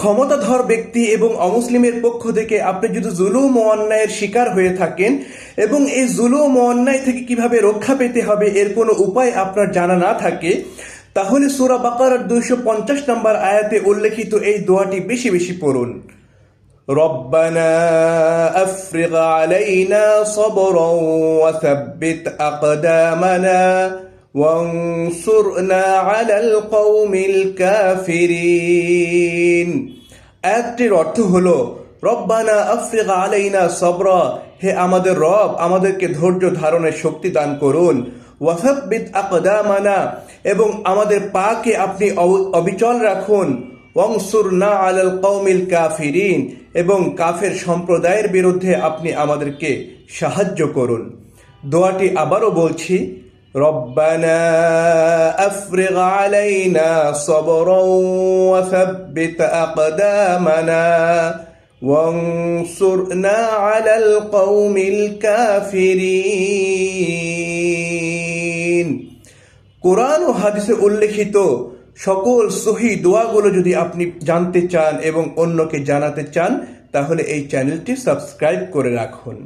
ক্ষমতাধর ব্যক্তি এবং অমুসলিমের পক্ষ থেকে আপনি যদি জুলুম ও অন্যায়ের শিকার হয়ে থাকেন এবং এই জুলুম ও অন্যায় থেকে কিভাবে রক্ষা পেতে হবে এর কোনো উপায় আপনার জানা না থাকে, তাহলে সূরা বাকারার 250 নম্বর আয়াতে উল্লেখিত এই দোয়াটি বেশি বেশি পড়ুন। রব্বানা আফরিগ আলাইনা সাবরান ওয়া সাব্বিত আকদামানা ওয়ানসুরনা আলাল কওমিল কাফিরিন। আয়াতটির অর্থ হলো, রব্বানা আফরিগ আলাইনা সাবরা, হে আমাদের রব, আমাদেরকে ধৈর্য ধারণের শক্তি দান করুন। ওয়াসাব্বিত আকদামানা, এবং আমাদের পাকে আপনি অবিচল রাখুন। ওয়ানসুরনা আলাল কওমিল কাফিরিন, এবং কাফের সম্প্রদায়ের বিরুদ্ধে আপনি আমাদেরকে সাহায্য করুন। দোয়াটি আবারও বলছি, রব্বানা আফরিগ আলাইনা সাবরান ওয়া সাব্বিত আকদামানা ওয়ানসুরনা আলাল কওমিল কাফিরিন। কোরআন ও হাদিসে উল্লেখিত সকল সহি দোয়াগুলো যদি আপনি জানতে চান এবং অন্যকে জানাতে চান, তাহলে এই চ্যানেলটি সাবস্ক্রাইব করে রাখুন।